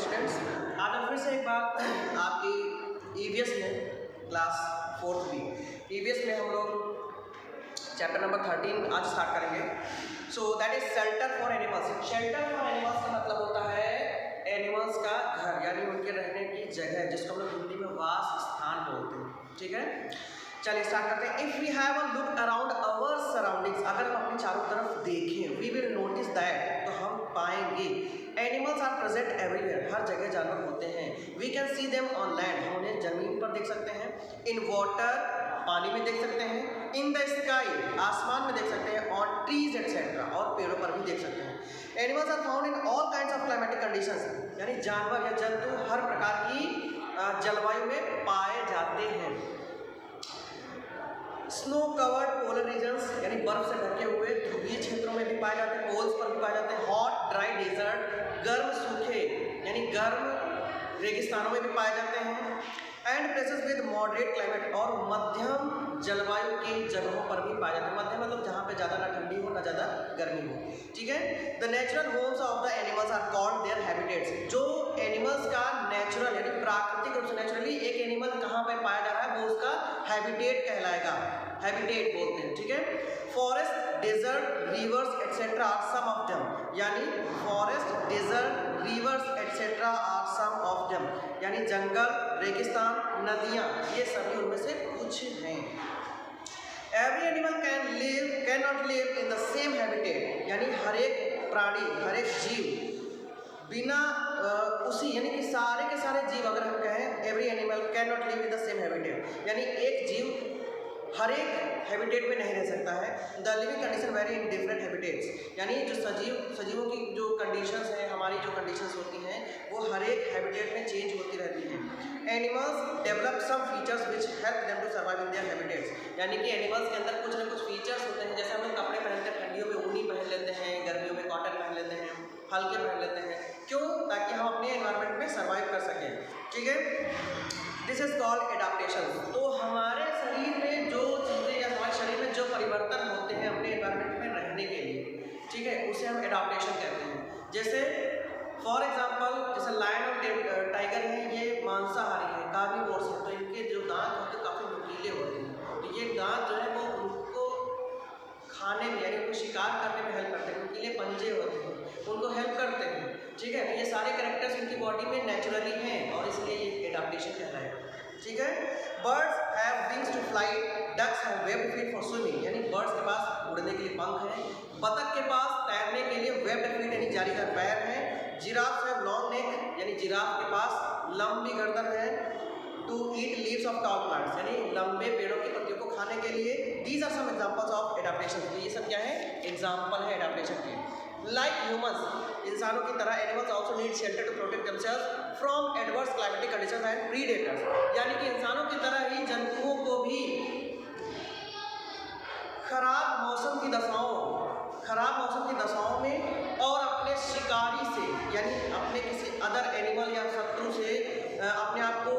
Students, आज हम फिर से एक बार आपकी ईवीएस में क्लास 4th बी ईवीएस में हम लोग चैप्टर नंबर 13 आज स्टार्ट करेंगे। So that is shelter for animals. Shelter for animals का मतलब होता है एनिमल्स का घर, यानी उनके रहने की जगह, जिसको हम लोग हिंदी में वास स्थान बोलते हैं। ठीक है, चलिए स्टार्ट करते हैं। If we have a look around our surroundings, अगर हम अपने चारों तरफ देखें, वी विल नोटिस दैट, तो हम पाएंगे एनिमल्स आर प्रेजेंट एवरीवेयर, हर जगह जानवर होते हैं। We can see them on land, हम उन्हें जमीन पर देख सकते हैं, इन वाटर, पानी में देख सकते हैं, इन द स्काई, आसमान में देख सकते हैं, ऑन ट्रीज एटसेट्रा, और पेड़ों पर भी देख सकते हैं। Animals are found in all kinds of climatic conditions, यानी जानवर या जंतु हर प्रकार की जलवायु में पाए जाते हैं। स्नो कवर्ड पोलर रीजन्स, यानी बर्फ से ढके हुए ध्रुवीय क्षेत्रों में भी पाए जाते हैं, पोल्स पर भी पाए जाते हैं। हॉट ड्राई डेजर्ट, गर्म सूखे यानी गर्म रेगिस्तानों में भी पाए जाते हैं। And places with moderate climate, और मध्यम जलवायु की जगहों पर भी पाए जाते हैं। मध्यम मतलब जहाँ पे ज़्यादा ना ठंडी हो ना ज़्यादा गर्मी हो। ठीक है, the natural homes of the animals are called their habitats. जो एनिमल्स का नेचुरल यानी प्राकृतिक रूप से नेचुरली एक एनिमल कहाँ पर पाया जा रहा है वो उसका हैबिटेट कहलाएगा, हैबिटेट बोलते हैं। ठीक है, forest, desert, rivers etcetera are some of them, यानी forest, desert, rivers etcetera are some of them, यानी जंगल, रेगिस्तान, नदियाँ, ये सभी उनमें से कुछ हैं। Every animal can not live in the same habitat, यानी हर एक प्राणी, हर एक जीव बिना उसी, यानी कि सारे के सारे जीव, अगर हम कहें every animal can not live in the same habitat, यानी एक जीव हर एक हैबिटेट में नहीं रह सकता है। The living condition very in different habitats, यानी जो सजीवों की जो कंडीशंस हैं, हमारी जो कंडीशंस होती हैं वो हर एक हैबिटेट में चेंज होती रहती हैं। Animals develop some features which help them to survive in their habitats, यानी कि एनिमल्स के अंदर कुछ ना कुछ फीचर्स होते हैं। जैसे हम लोग कपड़े पहनते हैं, ठंडियों में ऊनी पहन लेते हैं, गर्मियों में कॉटन पहन लेते हैं, हल्के पहन लेते हैं। क्यों? ताकि हम अपने एनवायरनमेंट में सर्वाइव कर सकें। ठीक है, दिस इज कॉल्ड एडाप्टेशन। तो हमारे शरीर में जो चीज़ें या हमारे शरीर में जो परिवर्तन होते हैं अपने एनवायरनमेंट में रहने के लिए, ठीक है, उसे हम एडाप्टेशन कहते हैं। जैसे फॉर एग्जांपल, जैसे लायन और टाइगर हैं, ये मांसाहारी है, कार्निवोर्स हैं, तो इनके जो दांत होते हैं काफ़ी नुकीले होते हैं। तो ये दांत जो है वो उनको खाने में यानी उनको शिकार करने में हेल्प करते हैं, नुकीले पंजे होते हैं, उनको हेल्प करते हैं। ठीक है, तो ये सारे कैरेक्टर्स उनकी बॉडी में नेचुरली हैं और इसलिए ये एडाप्टेशन कहलाएगा। ठीक है, birds have wings to fly, ducks have webbed feet for swimming, यानी बर्ड्स के पास उड़ने के लिए पंख हैं, बतख के पास तैरने के लिए वेब्ड फीट यानी जालीदार पैर हैं। जिराफ हैव लॉन्ग नेक, यानी जिराफ के पास लंबी गर्दन है। To eat leaves of tall plants, यानी लंबे पेड़ों की पत्तियों को खाने के लिए। These are some examples of adaptation. तो ये सब क्या है? एग्जाम्पल है एडाप्टेशन के। लाइक ह्यूमंस, इंसानों की तरह animals also need shelter to protect themselves from adverse climatic conditions and predators, यानी कि इंसानों की तरह ही जंतुओं को भी खराब मौसम की दशाओं में और अपने शिकारी से, यानी अपने किसी अदर एनिमल या शत्रु से अपने आप को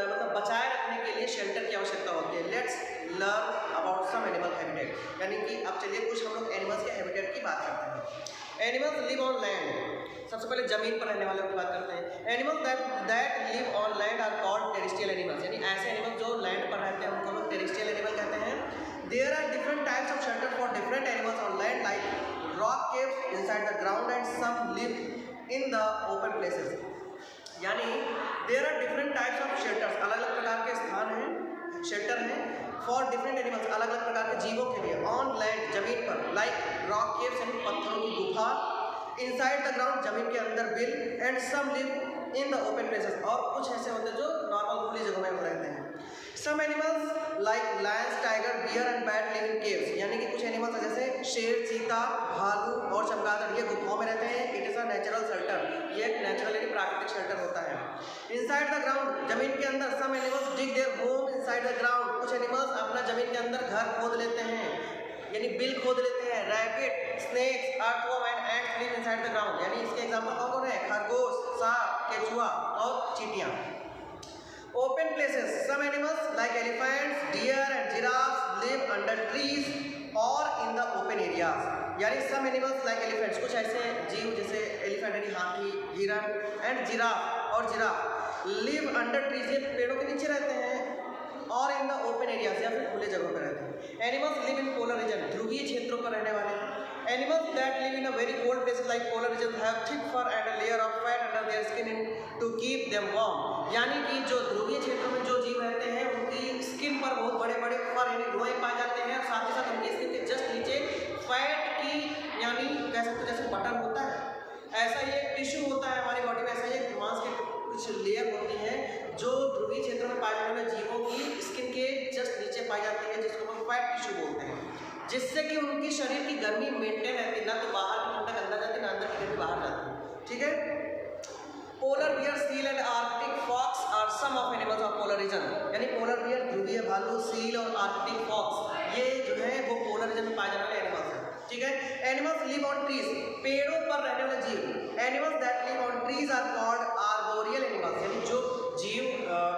मतलब बचाए रखने के लिए शेल्टर की आवश्यकता होती है। Let's learn about some animal habitat, यानी कि अब चलिए कुछ हम लोग एनिमल्स के हैबिटेट की बात करते हैं। एनिमल्स लिव ऑन लैंड, सबसे पहले जमीन पर रहने वालों की बात करते हैं। Animals that live on land are called terrestrial animals, यानी ऐसे एनिमल जो लैंड पर रहते हैं उनको लोग टेरेस्ट्रियल एनिमल कहते हैं। There are different types of shelter for different animals on land, like rock caves inside the ground and some live in the open places, यानी there are different types of shelters, अलग अलग प्रकार के स्थान हैं, shelter हैं for different animals, अलग अलग प्रकार के जीवों के लिए। ऑन लैंड, जमीन पर, लाइक रॉक केव्स यानी पत्थरों की गुफा, इनसाइड द ग्राउंड, जमीन के अंदर बिल, and some live in the open places, और कुछ ऐसे होते हैं जो नॉर्मल खुली जगहों में रहते हैं। Some animals like lions, tiger, bear and bat live in caves, यानी कि कुछ एनिमल्स जैसे शेर, चीता, भालू और चमगादड़ ये गुफाओं में रहते हैं। It is a natural shelter, ये एक नेचुरल यानी प्राकृतिक शेल्टर होता है। इनसाइड द ग्राउंड, जमीन के अंदर, some animals dig their home inside the ground, कुछ एनिमल्स अपना जमीन के अंदर घर खोद लेते हैं, यानी बिल खोद लेते हैं। Rabbit, snakes, earthworm and ants live inside the ground, यानी इसके एग्जांपल कौन कौन है? खरगोश, सांप, केचुआ और चींटियां। Open places, some animals like elephants, deer and giraffes live under trees or in the open areas. यानी सम एनिमल्स लाइक एलिफेंट्स, कुछ ऐसे जीव जैसे एलिफेंट यानी हाथी, हिरन and giraffe live under trees, ये पेड़ों के नीचे रहते हैं, और इन द ओपन एरियाज या फिर खुले जगहों पर रहते हैं। Animals live in polar region, ध्रुवीय क्षेत्रों पर रहने वाले। Animals that live in a very cold places like polar regions have thick fur and a layer of fat under their skin to keep them warm, यानी कि जो ध्रुवीय क्षेत्रों में जो जीव रहते हैं उनकी स्किन पर बहुत बड़े बड़े फर यानी रोए पाए जाते हैं, और साथ ही साथ उनकी स्किन के जस्ट नीचे फैट की यानी कह सकते जैसे बटन होता है, ऐसा ये टिश्यू होता है हमारी बॉडी में, ऐसा ये मांस के कुछ लेयर होती है जो ध्रुवीय क्षेत्रों में पाए जाने वाले जीवों की स्किन के जस्ट नीचे पाई जाती है, जिसको हम फैट टिश्यू बोलते हैं, जिससे कि उनकी शरीर की गर्मी मेंटेन रहती है, ना तो बाहर की ठंडक अंदर जाती है ना अंदर की गर्मी बाहर जाती है। ठीक है। Polar bear, seal and arctic fox are some of animals of polar region, यानी पोलर बियर ध्रुवीय भालू, सील और आर्कटिक फॉक्स ये जो है वो पोलर रीजन में पाए जाने वाले एनिमल्स हैं। ठीक है। एनिमल्स लिव ऑन ट्रीज, पेड़ों पर रहने वाले जीव। Animals that live on trees are called arboreal animals, यानी जो जीव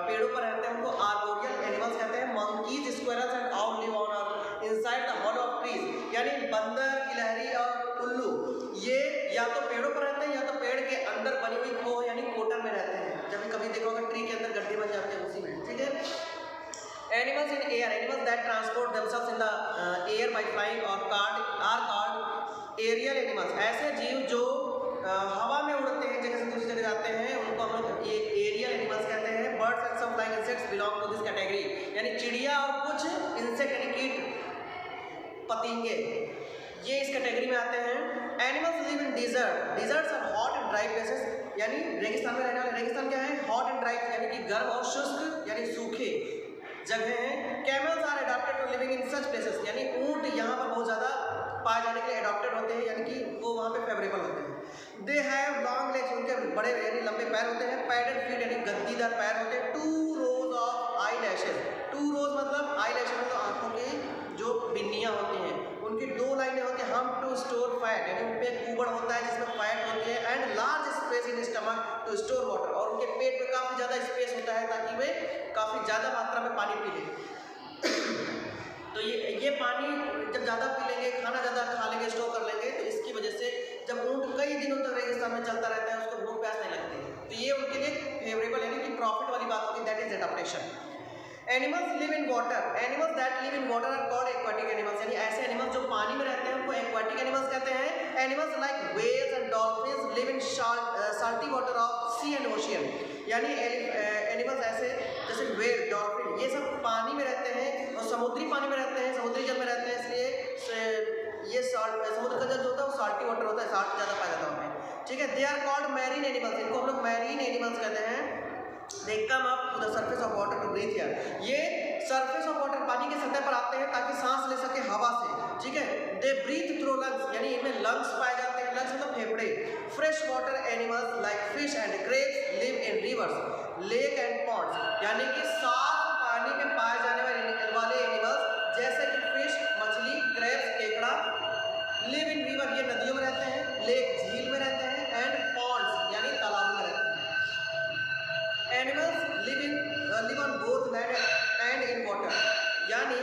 पेड़ों पर रहते हैं उनको आर्बोरियल एनिमल्स कहते हैं। Monkeys, squirrels and owl live on inside the hall of trees, यानी बंदर, गिलहरी और उल्लू ये या तो पेड़ों पर रहते हैं या तो पेड़ के अंदर बनी हुई खोह यानी कोटर में रहते हैं। जब भी कभी देखो अगर ट्री के अंदर गड्ढे बन जाते हैं उसी में। ठीक है। Animals in air, animals that transport themselves in the air by flying और कॉल्ड एरियल एनिमल्स, ऐसे जीव जो हवा में उड़ते हैं, जगह से दूसरी जगह जाते हैं, उनको हम लोग ये एरियल एनिमल्स कहते हैं। Birds and some flying insects belong to this category, यानी चिड़िया और कुछ इंसेक्ट यानी कीट पतंगे ये इस कैटेगरी में आते हैं। Animals live in desert, deserts are hot and dry places, यानी रेगिस्तान में रहने वाले। रेगिस्तान क्या है? हॉट एंड ड्राई यानी कि गर्म और शुष्क यानी सूखे जगह हैं। Camels are adopted to living in such places, यानी ऊंट यहाँ पर बहुत ज़्यादा पाए जाने के लिए अडॉप्टेड होते हैं, यानी कि वो वहाँ पे फेवरेबल होते हैं। दे हैव लॉन्ग लेग्स, उनके बड़े यानी लंबे पैर होते हैं। पैडेड फीट यानी गद्दीदार पैर होते हैं। 2 rows of eye lashes, 2 rows मतलब आई लैशेज मतलब आँखों की जो बिन्नियाँ होती हैं, उनकी 2 लाइनें होती हैं। हम टू स्टोर फैट, यानी उन पर कुबड़ होता है जिसमें फैट होती है। And large space in stomach to store water, और उनके पेट में काफ़ी ज़्यादा स्पेस होता है ताकि वे काफ़ी ज़्यादा मात्रा में पानी पी लें। तो ये पानी जब ज़्यादा पी लेंगे, खाना ज़्यादा खा लेंगे, स्टोर कर लेंगे, तो इसकी वजह से जब ऊँट कई दिनों तक रेगिस्तान में चलता रहता है उसको भूख प्यास नहीं लगती है, तो ये उनके लिए फेवरेबल यानी कि प्रॉफिट वाली बात होगी, that is adaptation. Animals live in water, animals that live in water are called aquatic animals, यानी ऐसे एनिमल्स जो पानी में रहते हैं उनको एक्वाटिक एनिमल्स कहते हैं। Animals like whales and dolphins live in salty water of sea and ocean, यानी एनिमल्स ऐसे जैसे वेल, डॉल्फिन ये सब पानी में रहते हैं और समुद्री पानी में रहते हैं, समुद्री जल में रहते हैं, इसलिए ये समुद्र का जल जो होता है वो साल्टी वाटर होता है, साल्ट ज़्यादा पाया जाता है। ठीक है। They are called marine animals, इनको हम लोग मैरीन एनिमल्स कहते हैं। They come up to the surface of water to breathe air, ये surface of water पानी की सतह पर आते हैं ताकि सांस ले सके हवा से। ठीक है। They breathe through lungs, यानी इनमें lungs पाए जाते हैं, lungs मतलब फेफड़े। Fresh water animals like fish and crabs live in rivers, lake and ponds, यानी कि साफ पानी में पाए जाने वाले एनिमल्स जैसे कि फिश, मछली, क्रैब्स, केकड़ा लिव इन रिवर, ये नदियों में रहते हैं, लेक झील में रहते हैं, एंड पॉन्ड्स यानी तालाबों में रहते हैं। Animals live on both land and in water, यानी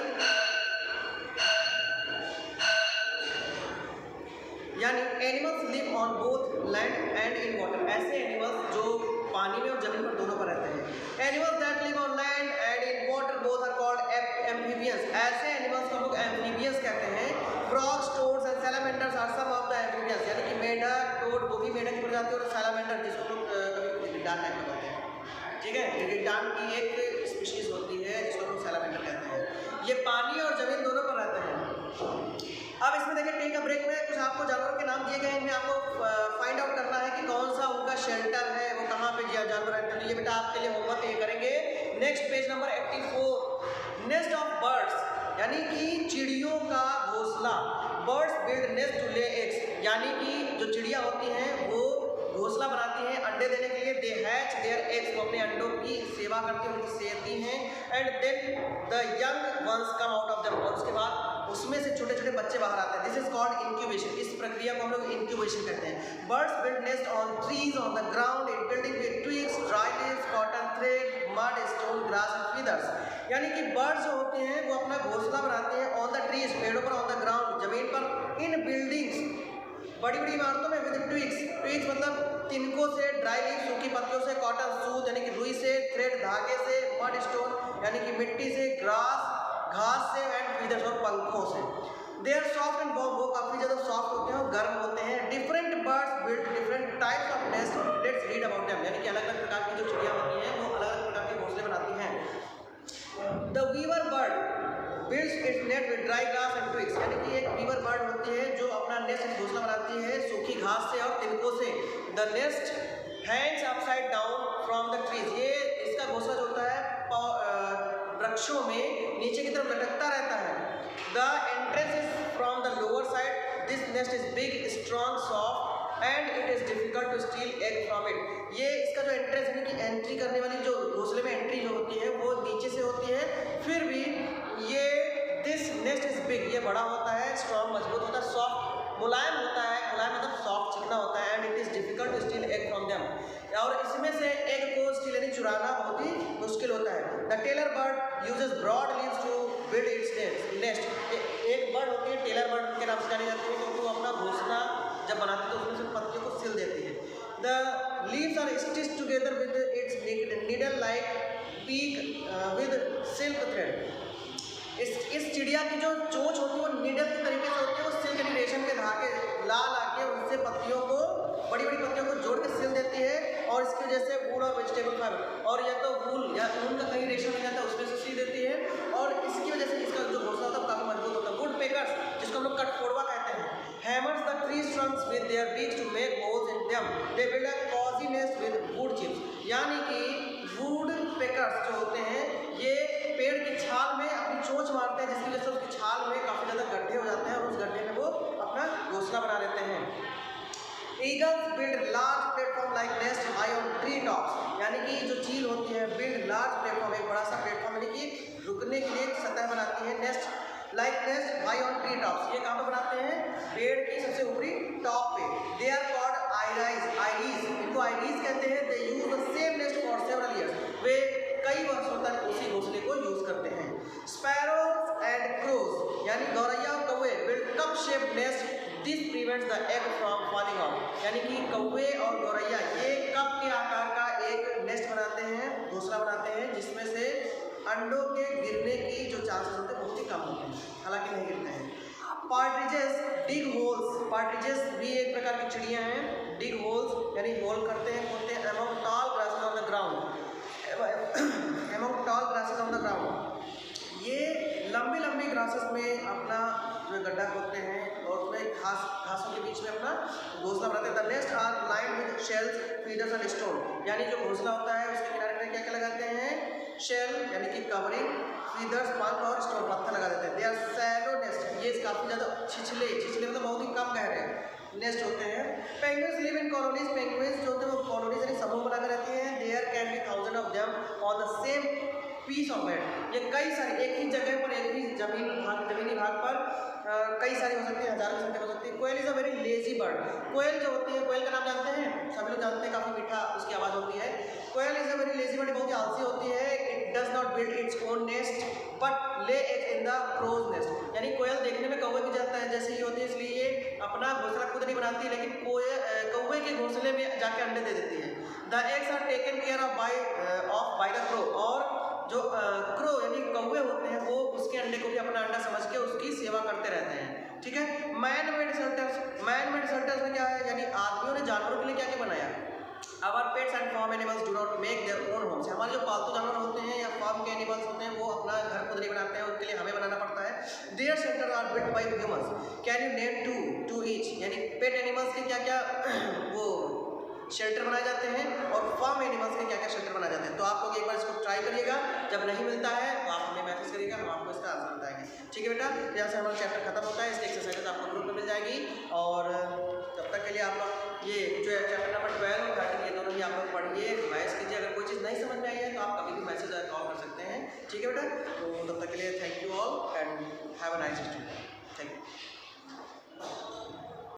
animals live on both land and in water, ऐसे एनिमल्स जो पानी में और जमीन पर दोनों पर रहते हैं। Animals that live on land and in water both are called amphibians, ऐसे एनिमल्स को हम लोग एम्फीबियंस कहते हैं। Frogs, toads and salamanders are some of the amphibians, यानी कि मेढक, टोड वो भी मेढक की प्रजाति और सैलामेंडर जिसको लोग कभी गिरडान टाइप में कहते हैं। ठीक है। गिरडान की एक स्पीशीज होती है जिसको हम सैलामेंडर कहते हैं। ये पानी और जमीन दोनों पर रहते हैं। अब इसमें देखिए टेक अ ब्रेक में कुछ आपको जानवरों के नाम दिए गए हैं, इनमें आपको फाइंड आउट करना है कि कौन सा उनका शेल्टर है, वो कहाँ पे जानवर रहते हैं। ये बेटा आपके लिए होमवर्क ये करेंगे। Next page number 84, nest of birds, यानी कि चिड़ियों का घोंसला। Birds build nest to lay eggs, यानी कि जो चिड़िया होती हैं वो घोंसला बनाती हैं अंडे देने के लिए। दे हैच देयर एग्स, वो अपने अंडों की सेवा करती हैं, उनकी सेहती हैं। And then the young ones come out of them, और उसके बाद उसमें से छोटे छोटे बच्चे बाहर आते हैं। दिस इज कॉल्ड इंक्यूबेशन, इस प्रक्रिया को हम लोग इंक्यूबेशन कहते हैं। Birds build nest on trees on the ground in building with twigs, dry leaves, cotton thread, mud, stone, grass and feathers. यानी कि बर्ड्स जो होते हैं वो अपना घोंसला बनाते हैं ऑन द ट्रीज, पेड़ों पर, ऑन द ग्राउंड, जमीन पर, इन बिल्डिंग्स, बड़ी बड़ी इमारतों में, विद ट्विग्स, ट्विग्स मतलब तिनकों से, ड्राई लीफ सूखी पत्तियों से, कॉटन सूत यानी कि रुई से, थ्रेड धागे से, मड स्टोन यानी कि मिट्टी से, ग्रास घास से, एंड फीदर्स और पंखों से। दे आर सॉफ्ट एंड वो काफ़ी ज़्यादा सॉफ्ट होते हैं और गर्म होते हैं। Different birds build different types of nest, let's read about them. यानी कि अलग अलग प्रकार की जो चिड़िया होती हैं वो अलग अलग प्रकार के घोंसले बनाती हैं। The weaver bird builds its net with dry grass and twigs, यानी कि एक वीवर बर्ड होती है जो अपना नेस्ट घोंसला बनाती है सूखी घास से और तिनकों से। The nest Hanks upside down from the trees, ये इसका घोंसला जो होता है वृक्षों में नीचे की तरफ लटकता रहता है। The entrance is from the lower side, this nest is big, strong, soft and it is difficult to steal egg from it. ये इसका जो एंट्रेंस यानी कि एंट्री करने वाली जो घोंसले में एंट्री जो होती है वो नीचे से होती है, फिर भी ये दिस नेस्ट इज बिग, ये बड़ा होता है, स्ट्रॉन्ग मजबूत होता है, सॉफ्ट मुलायम होता है, मुलायम मतलब सॉफ्ट चिकना होता है, and it is difficult to steal egg from them, और इसमें से एग को स्टील यानी चुराना बहुत ही मुश्किल होता है। The tailor bird uses broad leaves to build its nest, एक बर्ड होती है टेलर बर्ड के नाम से जानी जाती है क्योंकि वो अपना घोंसला जब बनाती है तो उसमें से पत्तियों को सिल देती है। The leaves are stitched together with its needle like beak with silk thread. इस चिड़िया की जो चोंच होती है वो नीडल के तरीके से होती है, वो सिल्क यानी रेशम के धागे ला के उससे पत्तियों को, बड़ी बड़ी पत्तियों को जोड़ के सिल देती है, और इसकी वजह से वुड और वेजिटेबल फाइबर, और या तो वूल या ऊन का कहीं रेशम मिल जाता है उसमें से सी देती है, और इसकी वजह से इसका जो घोंसला होता है काफ़ी मजबूत होता है। वुड पेकर्स, जिसको हम लोग कटफोड़वा कहते हैं, hammers the tree trunks with their beaks to make holes in them, they build a cosy nest with wood chips, यानी कि वुड पेकर्स जो होते हैं ये पेड़ की छाल में अपनी चोंच मारते हैं, जिसकी वजह से उसकी छाल में काफ़ी ज़्यादा गड्ढे हो जाते हैं और उस गड्ढे में वो अपना घोंसला बना लेते हैं। Eagles build large platform like nest high on tree tops, यानी कि जो चील होती है बिल्ड लार्ज प्लेटफॉर्म, एक बड़ा सा प्लेटफॉर्म यानी कि रुकने के लिए एक सतह बनाती है, nest like nest high on tree tops, ये कहाँ पे बनाते हैं, पेड़ की सबसे ऊपरी टॉप पे। दे आर कॉल्ड आइरीज, इनको आइरीज कहते हैं। They use the same nest for several years, वे कई वर्षों तक उसी घोंसले को यूज करते हैं। स्पैरोज एंड क्रोज, यानी गौरैया और कौवे build cup shape nest, this prevents the egg from falling of, यानी कि कौवे और गौरैया ये कप के आकार का एक नेस्ट बनाते हैं, घोंसला बनाते हैं, जिसमें से अंडों के गिरने की जो चांसेस होते हैं बहुत ही कम होते हैं, हालांकि नहीं गिरते हैं। पार्ट्रिजेस डिग होल्स, पार्ट्रिजेस भी एक प्रकार की चिड़िया हैं, डिग होल्स यानी होल करते हैं, खोदते हैं, among toll grasses on the ground, among toll grasses on the ground, ये लंबी लंबी ग्रासेस में अपना जो गड्ढा खोदते हैं और उसमें घासों के बीच में अपना घोंसला बनाते हैं। The nest are lined with shells, feathers and stone, यानी जो घोंसला होता है उसके किनारे में क्या क्या लगाते हैं, शेल यानी कि कवरिंग, फीदर्स पंख और स्टोन पत्थर लगा देते हैं। दे आर सैलो नेस्ट, ये काफ़ी ज़्यादा छिछले मतलब बहुत ही कम गहरे नेस्ट होते हैं। Penguins live in colonies, penguins जो होते हैं वो कॉलोनीज यानी समूह बनाकर रहती हैं। There can be 1000 of them on the same piece of land, ये कई सारी एक ही जगह पर, एक ही जमीनी भाग पर कई सारी हो सकती है, हज़ारों की संख्या हो सकती है। Koel is a very lazy bird, कोयल जो होती है, कोयल का नाम जानते हैं, सभी लोग जानते हैं, काफ़ी मीठा उसकी आवाज़ होती है। Koel is a very lazy bird, बहुत ही आलसी होती है। It does not build its own nest but lay eggs in the crow's nest, यानी कोयल देखने में कौवे की जाता है जैसे ही होती है, इसलिए ये अपना घोंसला खुद नहीं बनाती है, लेकिन कौवे के घोंसले में जाके अंडे दे देती है। The eggs are taken care of by the crow, और जो क्रो यानी कौवे होते हैं वो उसके अंडे को भी अपना अंडा समझ के उसकी सेवा करते रहते हैं, ठीक है। मैन मेड शेल्टर्स में क्या है, यानी आदमियों ने जानवरों के लिए क्या क्या बनाया। Our pets and farm animals do not make their own homes, हमारे जो पालतू जानवर होते हैं या फार्म के एनिमल्स होते हैं वो अपना घर खुद नहीं बनाते हैं, उसके लिए हमें बनाना पड़ता है। Their shelter are built by humans, can you name two each, यानी पेट एनिमल्स के क्या क्या वो शेल्टर बनाए जाते हैं और फार्म एनिमल्स के क्या क्या शेल्टर बनाए जाते हैं। तो आप लोग एक बार इसको ट्राई करिएगा, जब नहीं मिलता है तो आप हमें मैसेज करिएगा, हम आपको इसका आंसर बताएंगे, ठीक है बेटा। यहाँ से हमारा चैप्टर खत्म होता है, इसकी एक्सरसाइज आपको ग्रुप में मिल जाएगी, और तब तक के लिए आप लोग ये जो चैप्टर नंबर 12 13 ये दोनों भी आप लोग पढ़िए, रिवाइज कीजिए। अगर कोई चीज़ नहीं समझ में आई है तो आप कभी भी मैसेज या कॉल कर सकते हैं, ठीक है बेटा। तो तब तक के लिए thank you all and have a nice day, thank you.